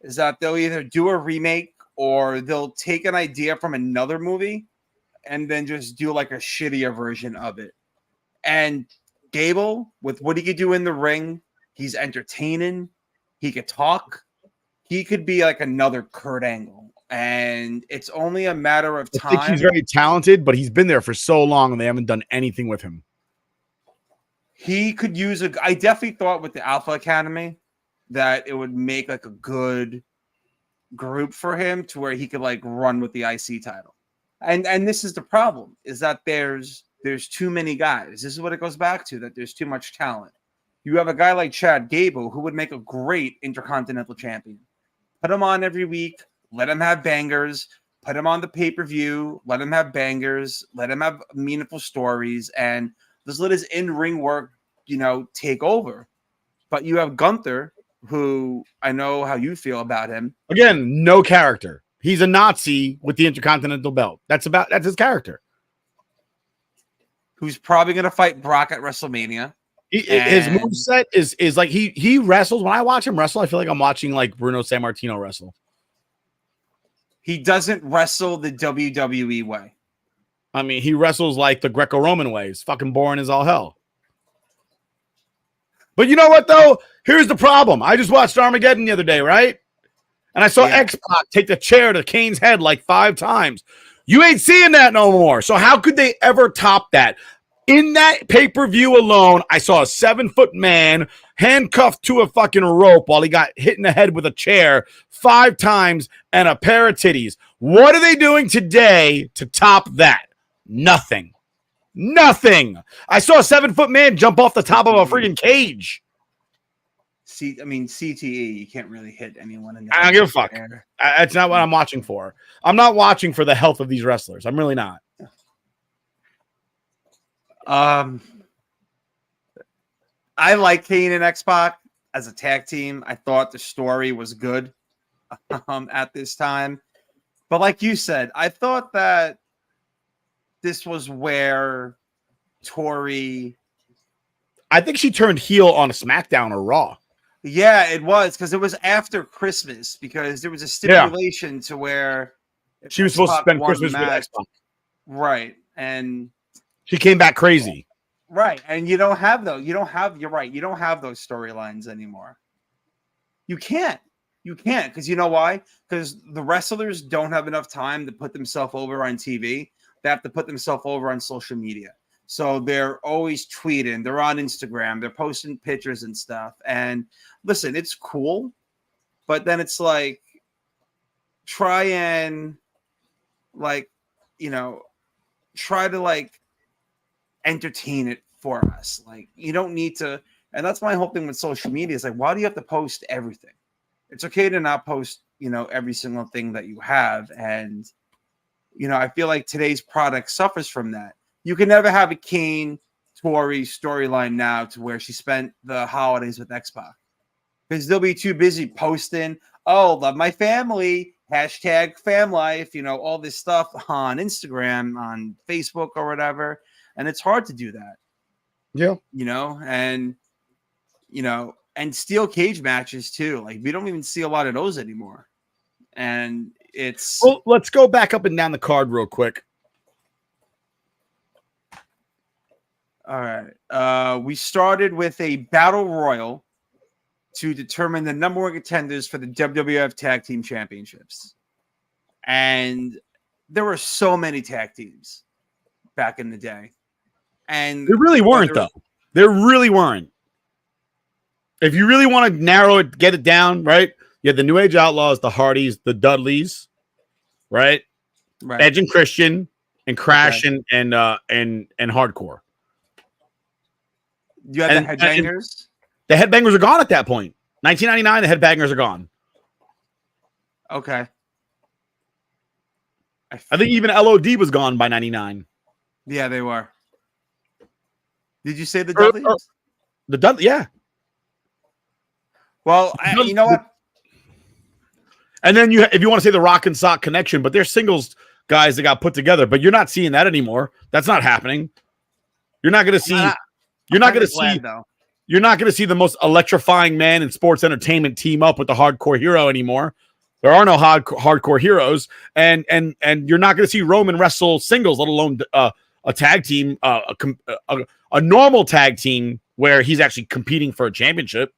Is that they'll either do a remake or they'll take an idea from another movie and then just do like a shittier version of it. And Gable, with what he could do in the ring, he's entertaining. He could talk. He could be like another Kurt Angle. And it's only a matter of time. I think he's very talented, but he's been there for so long and they haven't done anything with him. He could use I definitely thought with the Alpha Academy that it would make like a good group for him to where he could like run with the IC title. And this is the problem, is that there's too many guys. This is what it goes back to, that there's too much talent. You have a guy like Chad Gable who would make a great Intercontinental Champion. Put him on every week, let him have bangers, put him on the pay-per-view, let him have bangers, let him have meaningful stories, and just let his in-ring work, take over. But you have Gunther, who I know how you feel about him. Again, no character. He's a Nazi with the Intercontinental belt. That's his character. Who's probably going to fight Brock at WrestleMania. His moveset is like he wrestles. When I watch him wrestle, I feel like I'm watching like Bruno Sammartino wrestle. He doesn't wrestle the WWE way. I mean, he wrestles like the Greco-Roman way. It's fucking boring as all hell. But you know what, though? Here's the problem. I just watched Armageddon the other day, right? And I saw X-Pac take the chair to Kane's head like 5 times. You ain't seeing that no more. So how could they ever top that? In that pay-per-view alone, I saw a 7-foot man handcuffed to a fucking rope while he got hit in the head with a chair 5 times and a pair of titties. What are they doing today to top that? Nothing. I saw a 7-foot man jump off the top of a freaking cage. CTE, you can't really hit anyone in the I don't give a fuck. That's not what I'm watching for. I'm not watching for the health of these wrestlers. I'm really not. I like Kane and X-Pac as a tag team. I thought the story was good at this time. But like you said, I thought that this was where Tori... I think she turned heel on a SmackDown or Raw. Yeah, it was, because it was after Christmas, because there was a stipulation to where she was supposed to spend Christmas with X-Pac. Right, and she came back crazy. Right, and you don't have those. You're right. You don't have those storylines anymore. You can't, because you know why? Because the wrestlers don't have enough time to put themselves over on TV. They have to put themselves over on social media. So they're always tweeting. They're on Instagram. They're posting pictures and stuff. And listen, it's cool, but then it's like, try and try to like entertain it for us. Like, you don't need to, and that's my whole thing with social media. Is like, why do you have to post everything? It's okay to not post, every single thing that you have. And, I feel like today's product suffers from that. You can never have a Kane Tori storyline now to where she spent the holidays with X-Pac, because they'll be too busy posting, oh, love my family, hashtag fam life, all this stuff on Instagram, on Facebook or whatever. And it's hard to do that. Yeah. And steel cage matches too. Like, we don't even see a lot of those anymore. And it's... Well, let's go back up and down the card real quick. All right. We started with a battle royal to determine the number one contenders for the WWF Tag Team Championships. And there were so many tag teams back in the day. And there really weren't, though. There really weren't. If you really want to narrow it, get it down, right? You had the New Age Outlaws, the Hardys, the Dudleys, right? Edge and Christian, and Crash, and Hardcore. You had the Headbangers? The Headbangers are gone at that point. 1999, the Headbangers are gone. Okay. I think even LOD was gone by 99. Yeah, they were. Did you say the Dudleys? The Dudley, yeah. Well, you know what? And then if you want to say the Rock and Sock Connection, but they're singles guys that got put together, but you're not seeing that anymore. That's not happening. You're not going to see. You're not going to see. You're not going to see the most electrifying man in sports entertainment team up with the hardcore hero anymore. There are no hardcore heroes, and you're not going to see Roman wrestle singles, let alone a tag team, a normal tag team where he's actually competing for a championship.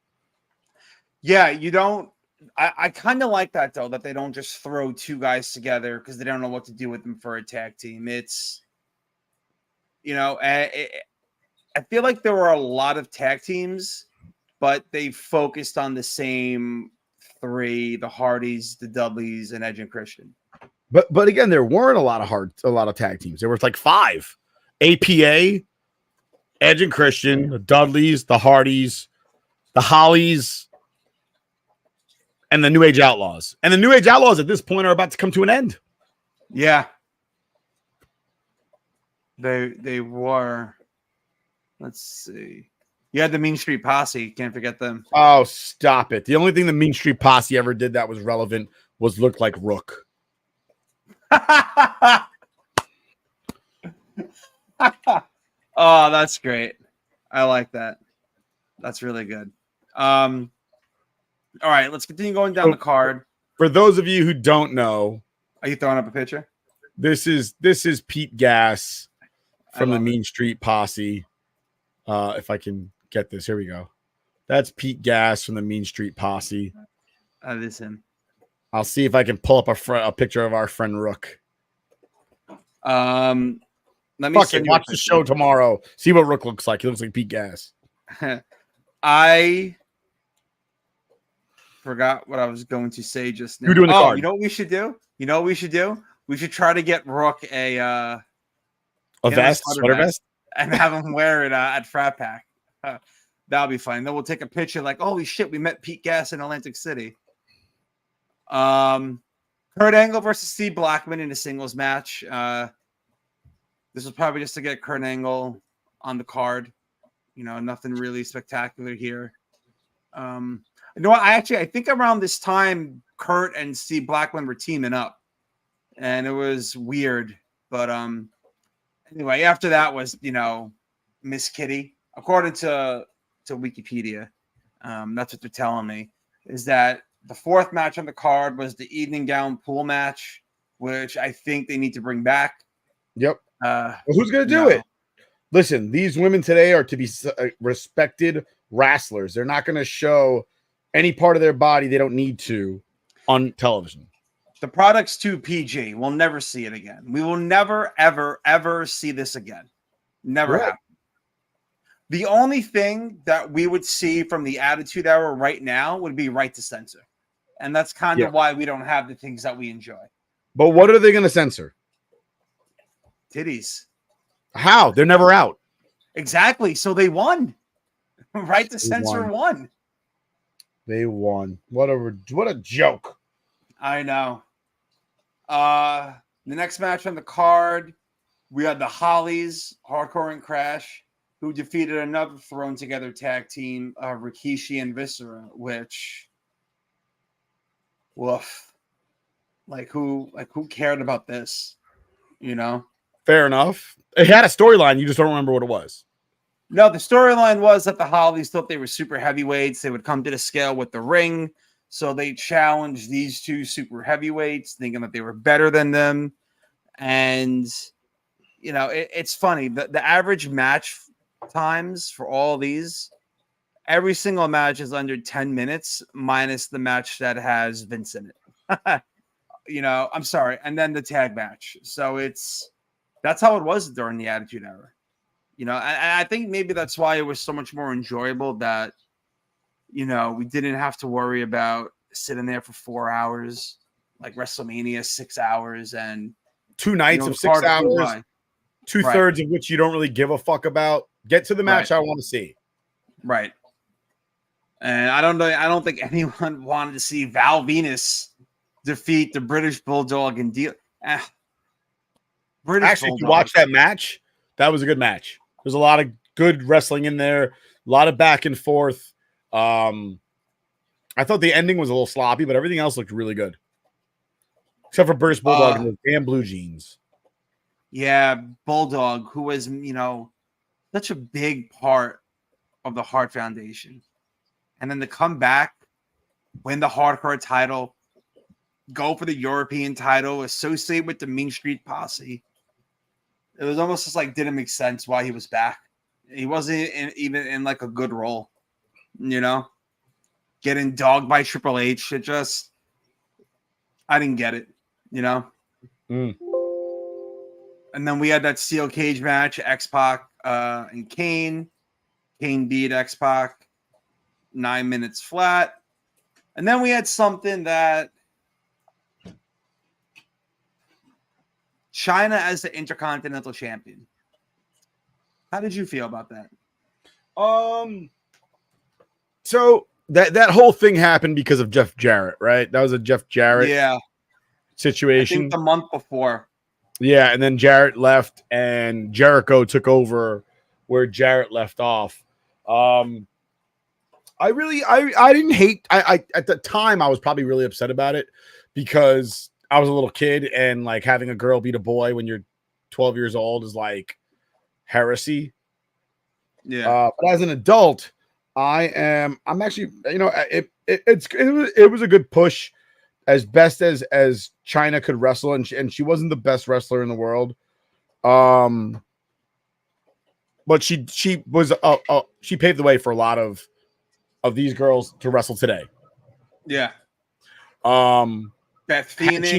Yeah, you don't. I kind of like that, though, that they don't just throw two guys together because they don't know what to do with them for a tag team. It's, I feel like there were a lot of tag teams, but they focused on the same three: the Hardys, the Dudleys, and Edge and Christian. But again, there weren't a lot of tag teams. There was like 5: APA, Edge and Christian, the Dudleys, the Hardys, the Hollies, and the New Age Outlaws. And the New Age Outlaws at this point are about to come to an end. Yeah. They were. Let's see. You had the Mean Street Posse. Can't forget them. Oh, stop it. The only thing the Mean Street Posse ever did that was relevant was look like Rook. Oh, that's great. I like that. That's really good. All right, let's continue going down the card. For those of you who don't know, are you throwing up a picture? This is Pete Gas from the Mean Street Posse. If I can get this, here we go. That's Pete Gas from the Mean Street Posse. That is him. I'll see if I can pull up a picture of our friend Rook. Let me watch the show tomorrow. See what Rook looks like. He looks like Pete Gas. I forgot what I was going to say just now. You're doing the card. You know what we should do? We should try to get Rook a vest, sweater vest, and have him wear it at Frat Pack. That'll be fun. Then we'll take a picture like, holy shit, we met Pete Gas in Atlantic City. Kurt Angle versus Steve Blackman in a singles match. This was probably just to get Kurt Angle on the card. Nothing really spectacular here. I think around this time, Kurt and Steve Blackman were teaming up, and it was weird. But anyway, after that was Miss Kitty, according to Wikipedia. That's what they're telling me, is that the fourth match on the card was the evening gown pool match, which I think they need to bring back. Yep. Who's going to do it? Listen, these women today are to be respected wrestlers. They're not going to show any part of their body they don't need to on television. The product's too PG. We'll never see it again. We will never, ever, ever see this again. Never happen. The only thing that we would see from the Attitude Era right now would be right to censor. And that's kind of why we don't have the things that we enjoy. But what are they going to censor? Titties. How? They're never out. Exactly. So they won. Right to They censor won. They won. What a joke. I know. The next match on the card, we had the Hollies, Hardcore and Crash, who defeated another thrown together tag team, Rikishi and Viscera, which, woof. Who cared about this? You know? Fair enough. It had a storyline. You just don't remember what it was. No, the storyline was that the Hollies thought they were super heavyweights. They would come to the scale with the ring. So they challenged these two super heavyweights, thinking that they were better than them. And, you know, it's funny. The average match times for all these, every single match is under 10 minutes, minus the match that has Vince in it. You know, I'm sorry. And then the tag match. So that's how it was during the Attitude Era. You know, and I think maybe that's why it was so much more enjoyable that, you know, we didn't have to worry about sitting there for 4 hours, like WrestleMania, 6 hours, and 2 nights of 6 hours, 2/3 of which you don't really give a fuck about. Get to the match I want to see. Right. And I don't think anyone wanted to see Val Venus defeat the British Bulldog and deal. Actually, if you watch that match, that was a good match. There's a lot of good wrestling in there, a lot of back and forth. I thought the ending was a little sloppy, but everything else looked really good. Except for British Bulldog and those damn blue jeans. Yeah, Bulldog, who was, you know, such a big part of the Hart Foundation. And then to come back, win the hardcore title, go for the European title, associate with the Mean Street Posse. It was almost just like didn't make sense why he was back. He wasn't even in like a good role, you know? Getting dogged by Triple H. It just, I didn't get it, you know? And then we had that steel cage match, X-Pac and Kane. Kane beat X-Pac 9 minutes flat. And then we had something that China as the Intercontinental Champion. How did you feel about that? So that whole thing happened because of Jeff Jarrett, right? That was a Jeff Jarrett situation. I think the month before. Yeah, and then Jarrett left and Jericho took over where Jarrett left off. I didn't hate. I at the time I was probably really upset about it because I was a little kid and like having a girl beat a boy when you're 12 years old is like heresy. Yeah. But as an adult, I'm actually, you know, it was a good push as best as China could wrestle. And she wasn't the best wrestler in the world. But she was, she paved the way for a lot of these girls to wrestle today. Yeah. Beth Phoenix,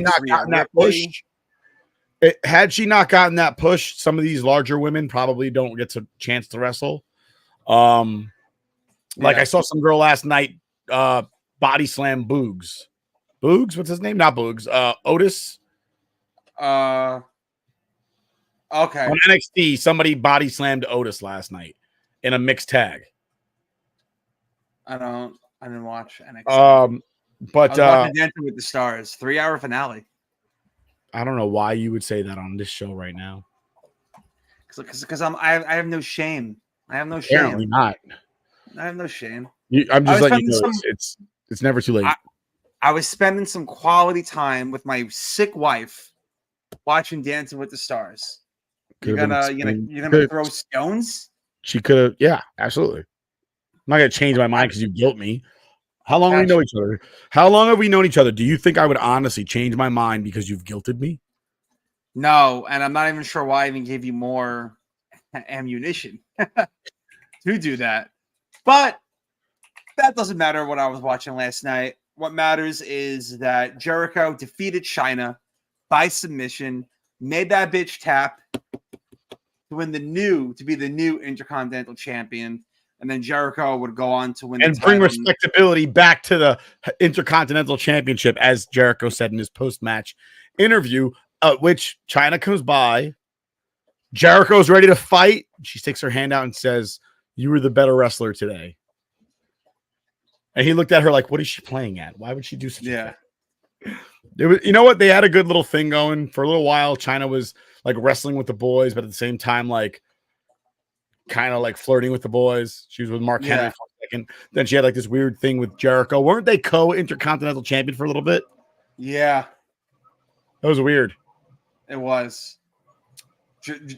had she not gotten that push, some of these larger women probably don't get a chance to wrestle. Like I saw some girl last night body slam Boogs. Boogs, what's his name? Not Boogs. Otis. Okay. On NXT, somebody body slammed Otis last night in a mixed tag. I didn't watch NXT. But Dancing with the Stars 3-hour finale. I don't know why you would say that on this show right now. Because I have no shame. I have no shame. Apparently not. I have no shame. I'm just letting you know it's never too late. I was spending some quality time with my sick wife watching Dancing with the Stars. You're gonna throw stones? She could have, yeah, absolutely. I'm not gonna change my mind because you guilt me. How long have we known each other? How long have we known each other? Do you think I would honestly change my mind because you've guilted me? No, and I'm not even sure why I even gave you more ammunition to do that. But that doesn't matter what I was watching last night. What matters is that Jericho defeated China by submission, made that bitch tap to be the new Intercontinental Champion. And then Jericho would go on to win and bring respectability back to the Intercontinental Championship, as Jericho said in his post-match interview, which China comes by Jericho's ready to fight. She sticks her hand out and says, "You were the better wrestler today." And he looked at her like, "What is she playing at? Why would she do such a thing?" It was, you know what? They had a good little thing going for a little while. China was like wrestling with the boys, but at the same time, like kind of like flirting with the boys. She was with Mark Henry for a second. Then she had like this weird thing with Jericho. Weren't they co-intercontinental champion for a little bit? Yeah, That was weird. it was.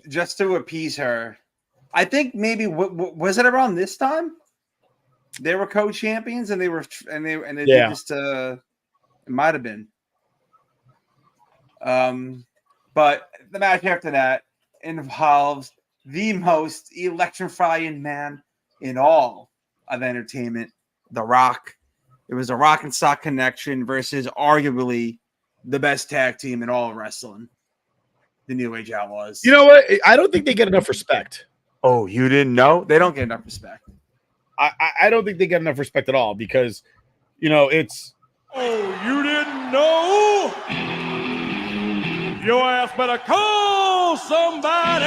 Just to appease her. I think maybe was it around this time? They were co-champions and they did this to. It might have been. But the match after that involves the most electrifying man in all of entertainment, The Rock. It was a Rock and Sock connection versus arguably the best tag team in all of wrestling, the New Age Outlaws. You know what? I don't think they get enough respect. Oh, you didn't know? They don't get enough respect. I don't think they get enough respect at all because, you know, it's. Oh, you didn't know? Your ass better call somebody.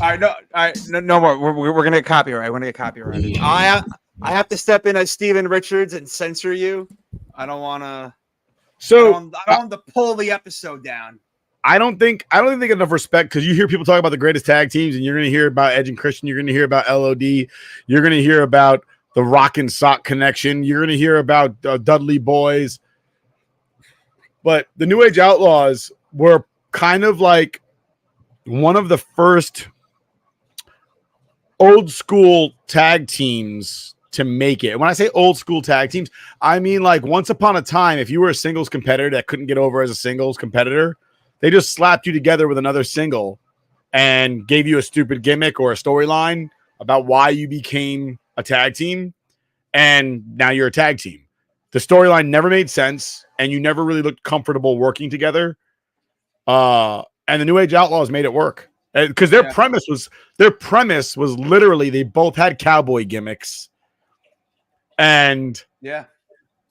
All right, no more. We're gonna get copyright. We're gonna get copyrighted. I have to step in as Steven Richards and censor you. I don't want to. So I don't want to pull the episode down. I don't think they get enough respect because you hear people talk about the greatest tag teams, and you're going to hear about Edge and Christian. You're going to hear about LOD. You're going to hear about the Rock and Sock connection. You're going to hear about Dudley Boys. But the New Age Outlaws were kind of like one of the first old school tag teams to make it. And when I say old school tag teams, I mean like once upon a time, if you were a singles competitor that couldn't get over as a singles competitor, they just slapped you together with another single and gave you a stupid gimmick or a storyline about why you became a tag team. And now you're a tag team. The storyline never made sense and you never really looked comfortable working together. And the New Age Outlaws made it work because their premise was literally they both had cowboy gimmicks and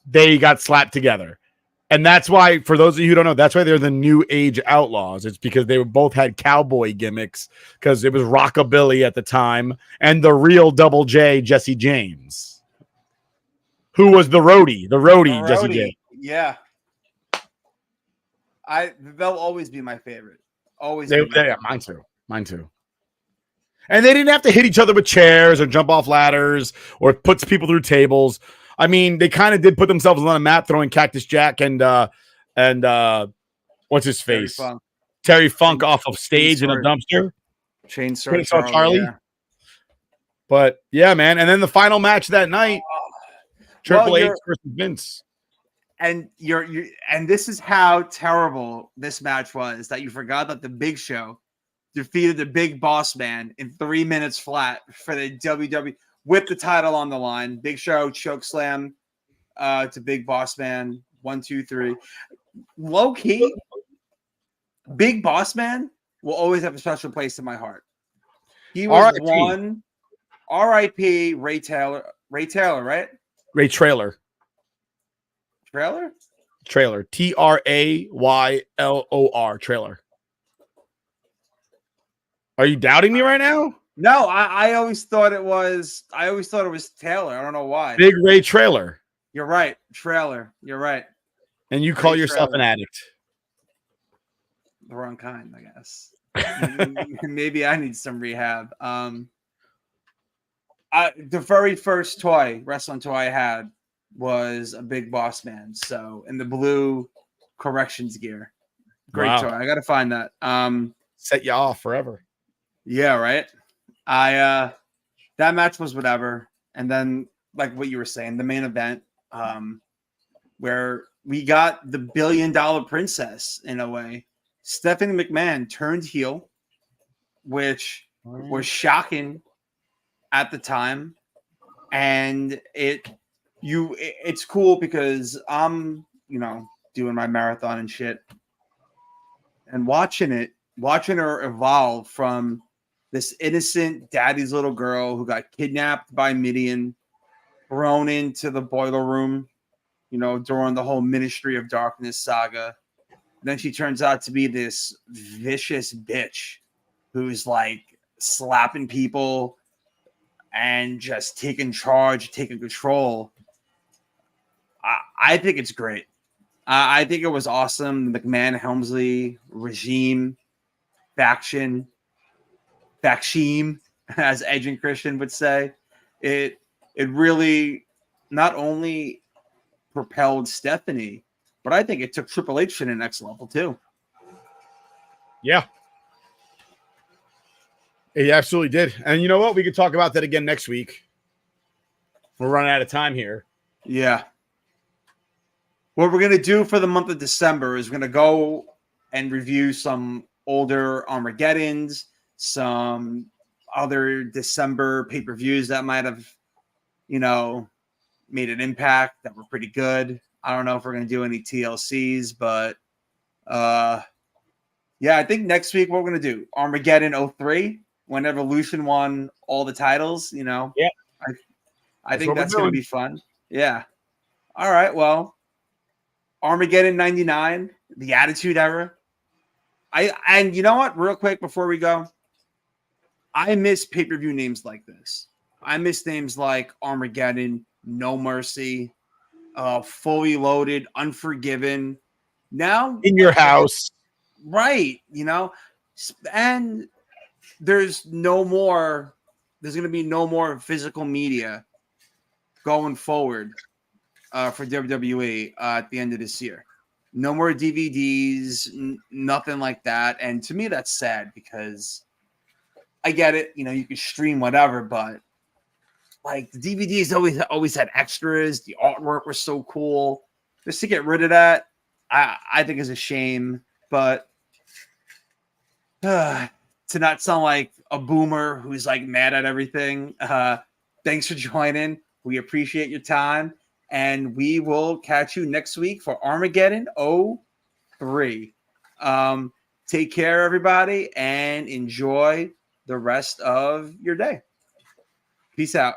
they got slapped together. And that's why, for those of you who don't know, that's why they're the New Age Outlaws. It's because they both had cowboy gimmicks because it was rockabilly at the time and the real Double J, Jesse James, who was the roadie, Jesse James. Yeah. They'll always be my favorite. Always. Mine too. And they didn't have to hit each other with chairs or jump off ladders or put people through tables. I mean, they kind of did put themselves on a map throwing Cactus Jack and what's his face? Terry Funk off of stage in a dumpster. Chainsaw Charlie. Yeah. But yeah, man. And then the final match that night, Triple H versus Vince. And and this is how terrible this match was that you forgot that the Big Show defeated the Big Boss Man in 3 minutes flat for the WWE. With the title on the line, Big Show choke slam to Big Boss Man. 1, 2, 3. Low key, Big Boss Man will always have a special place in my heart. He was one. R.I.P. Ray Taylor. Ray Taylor, right? Ray Traylor. Trailer? Trailer. Traylor. Trailer. Are you doubting me right now? No, I always thought it was Taylor. I don't know why. Big Ray Trailer. You're right. Trailer. You're right. And you call yourself an addict. The wrong kind, I guess. Maybe I need some rehab. The very first wrestling toy I had was a Big Boss Man. So in the blue corrections gear. Great toy. I gotta find that. Set you off forever. Yeah, right. That match was whatever. And then, like what you were saying, the main event, where we got the $1 billion princess in a way. Stephanie McMahon turned heel, which was shocking at the time. And it's cool because I'm, doing my marathon and shit and watching her evolve from this innocent daddy's little girl who got kidnapped by Midian, thrown into the boiler room, during the whole Ministry of Darkness saga. Then she turns out to be this vicious bitch who's like slapping people and just taking charge, taking control. I think it's great. I think it was awesome. The McMahon Helmsley regime, faction, as Edge and Christian would say. It really not only propelled Stephanie, but I think it took Triple H to the next level too. Yeah. It absolutely did. And you know what? We could talk about that again next week. We're running out of time here. Yeah. What we're going to do for the month of December is we're going to go and review some older Armageddons, some other December pay-per-views that might have, made an impact that were pretty good. I don't know if we're going to do any TLCs, but yeah, I think next week what we're going to do, Armageddon 03, when Evolution won all the titles, Yeah. I think that's going to be fun. Yeah. All right. Well, Armageddon 99, the Attitude Era. And you know what? Real quick before we go, I miss pay-per-view names like this. I miss names like Armageddon, No Mercy, Fully Loaded, Unforgiven. Now In Your House. Right. And there's going to be no more physical media going forward for WWE at the end of this year. No more DVDs, nothing like that. And to me, that's sad because I get it. You can stream whatever, but like the DVDs always had extras. The artwork was so cool. Just to get rid of that, I think is a shame. But to not sound like a boomer who's like mad at everything, thanks for joining. We appreciate your time. And we will catch you next week for Armageddon 03. Take care, everybody, and enjoy the rest of your day. Peace out.